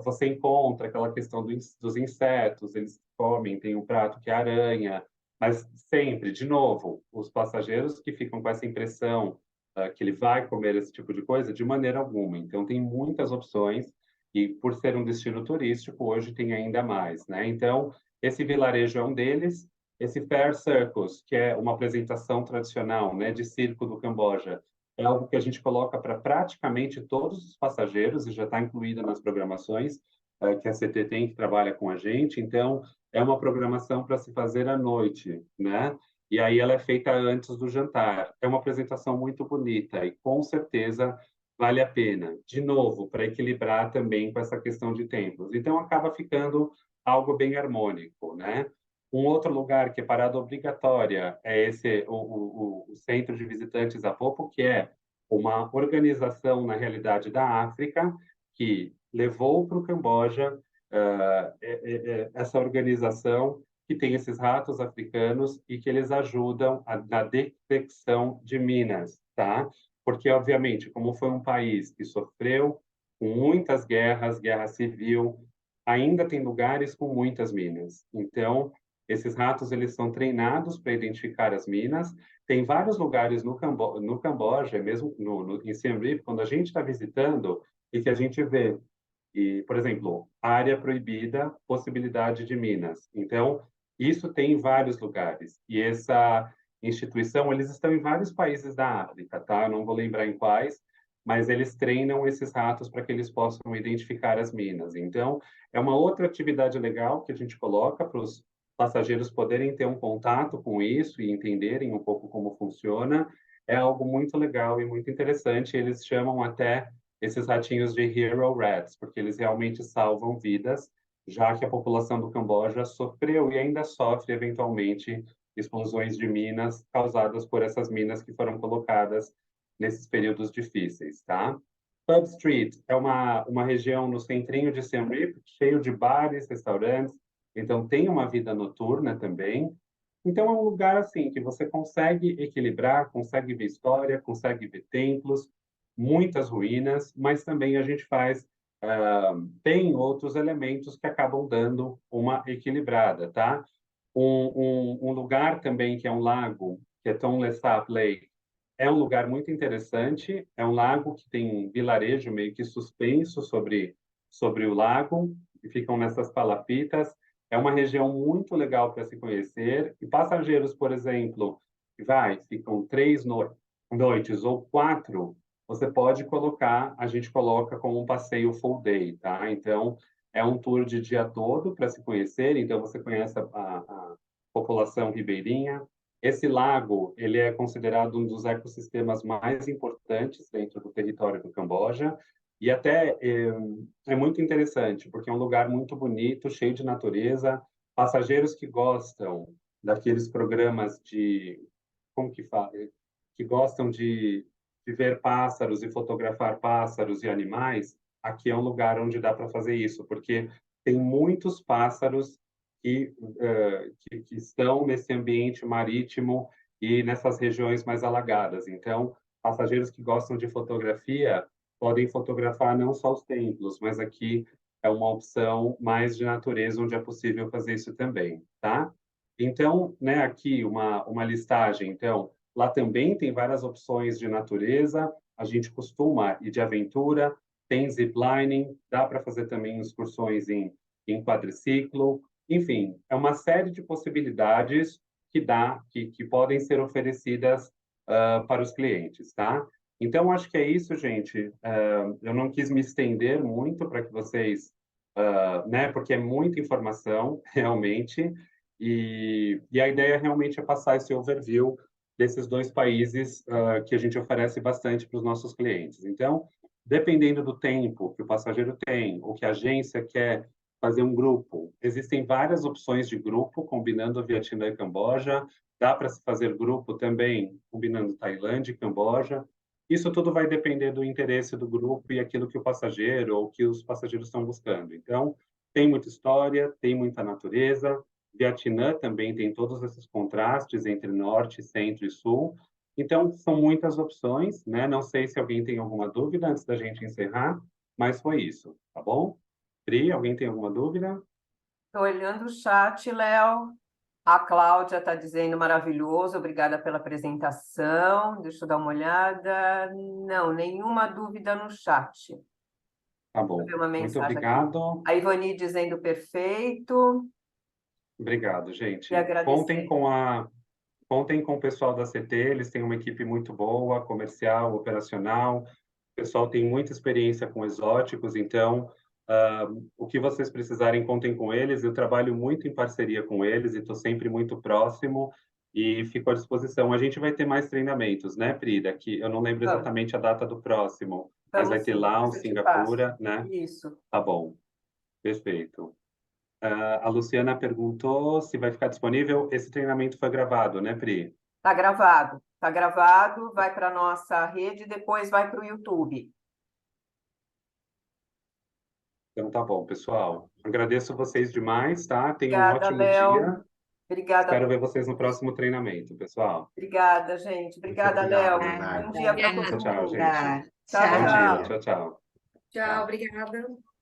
você encontra aquela questão dos insetos, eles comem, tem um prato que é aranha, mas sempre, de novo, os passageiros que ficam com essa impressão que ele vai comer esse tipo de coisa, de maneira alguma. Então, tem muitas opções e, por ser um destino turístico, hoje tem ainda mais, né? Então, esse vilarejo é um deles. Esse Fair Circus, que é uma apresentação tradicional, né, de circo do Camboja, é algo que a gente coloca para praticamente todos os passageiros e já está incluída nas programações que a CT tem, que trabalha com a gente. Então, é uma programação para se fazer à noite, né? E aí ela é feita antes do jantar. É uma apresentação muito bonita e com certeza vale a pena. De novo, para equilibrar também com essa questão de tempos. Então, acaba ficando algo bem harmônico, né? Um outro lugar que é parada obrigatória é o Centro de Visitantes Apopo, que é uma organização, na realidade, da África, que levou para o Camboja essa organização que tem esses ratos africanos e que eles ajudam na detecção de minas, tá? Porque, obviamente, como foi um país que sofreu com muitas guerras, guerra civil, ainda tem lugares com muitas minas. Então, esses ratos eles são treinados para identificar as minas. Tem vários lugares no Camboja, mesmo em Siem Reap, quando a gente está visitando e que a gente vê, e, por exemplo, área proibida, possibilidade de minas. Então, isso tem em vários lugares. E essa instituição, eles estão em vários países da África, tá? Eu não vou lembrar em quais, mas eles treinam esses ratos para que eles possam identificar as minas. Então, é uma outra atividade legal que a gente coloca para os passageiros poderem ter um contato com isso e entenderem um pouco como funciona. É algo muito legal e muito interessante. Eles chamam até esses ratinhos de Hero Rats, porque eles realmente salvam vidas, já que a população do Camboja sofreu e ainda sofre, eventualmente, explosões de minas causadas por essas minas que foram colocadas nesses períodos difíceis, tá? Pub Street é uma região no centrinho de Siem Reap, cheio de bares, restaurantes, então tem uma vida noturna também. Então é um lugar assim que você consegue equilibrar, consegue ver história, consegue ver templos, muitas ruínas, mas também a gente faz tem outros elementos que acabam dando uma equilibrada, tá? Um lugar também que é um lago, que é Tonle Sap Lake, é um lugar muito interessante. É um lago que tem um vilarejo meio que suspenso sobre o lago, e ficam nessas palafitas. É uma região muito legal para se conhecer. E passageiros, por exemplo, que ficam 3 noites ou 4, você pode colocar, a gente coloca como um passeio full day, tá? Então, é um tour de dia todo para se conhecer. Então, você conhece a população ribeirinha. Esse lago, ele é considerado um dos ecossistemas mais importantes dentro do território do Camboja. E até é muito interessante, porque é um lugar muito bonito, cheio de natureza. Passageiros que gostam daqueles programas de, como que fala? Que gostam de ver pássaros e fotografar pássaros e animais, aqui é um lugar onde dá para fazer isso, porque tem muitos pássaros que estão nesse ambiente marítimo e nessas regiões mais alagadas. Então, passageiros que gostam de fotografia podem fotografar não só os templos, mas aqui é uma opção mais de natureza, onde é possível fazer isso também, tá? Então, né, aqui uma listagem. Então, lá também tem várias opções de natureza. A gente costuma ir de aventura, tem ziplining, dá para fazer também excursões em quadriciclo. Enfim, é uma série de possibilidades que podem ser oferecidas para os clientes, tá? Então, acho que é isso, gente. Eu não quis me estender muito para que vocês, né, porque é muita informação, realmente, e a ideia realmente é passar esse overview desses dois países que a gente oferece bastante para os nossos clientes. Então, dependendo do tempo que o passageiro tem, ou que a agência quer fazer um grupo, existem várias opções de grupo, combinando Vietnã e Camboja. Dá para se fazer grupo também, combinando Tailândia e Camboja. Isso tudo vai depender do interesse do grupo e aquilo que o passageiro ou que os passageiros estão buscando. Então, tem muita história, tem muita natureza. Vietnã também tem todos esses contrastes entre norte, centro e sul. Então, são muitas opções, né? Não sei se alguém tem alguma dúvida antes da gente encerrar, mas foi isso, tá bom? Pri, alguém tem alguma dúvida? Estou olhando o chat, Léo. A Cláudia está dizendo maravilhoso, obrigada pela apresentação. Deixa eu dar uma olhada. Não, nenhuma dúvida no chat. Deixa Tá eu bom. ver uma Muito mensagem aqui. obrigado. A Ivani dizendo perfeito Obrigado, e gente. Contem agradecendo. contem com o pessoal da CT, eles têm uma equipe muito boa, comercial, operacional, o pessoal tem muita experiência com exóticos, então, o que vocês precisarem, contem com eles. Eu trabalho muito em parceria com eles e estou sempre muito próximo e fico à disposição. A gente vai ter mais treinamentos, né, Pri? Daqui, eu não lembro Vamos, exatamente a data do próximo, mas vai vamos ter sim, lá um depois eu te passo. Singapura, né? Isso. Tá bom, perfeito. A Luciana perguntou se vai ficar disponível. Esse treinamento foi gravado, né, Pri? Tá gravado, vai para a nossa rede, depois vai para o YouTube. Então tá bom, pessoal. Agradeço vocês demais, tá? Tenham um Obrigada, ótimo Léo. dia. Obrigada a Espero ver todos. vocês no próximo treinamento, pessoal. Obrigada, gente. Muito Obrigada, obrigado, Léo. Leonardo. Bom dia para Obrigada. todo Tchau, tchau, mundo. gente. Tá. Tchau, Bom Bom dia. tchau. dia. Tchau, tchau. Tchau, Tchau. obrigada.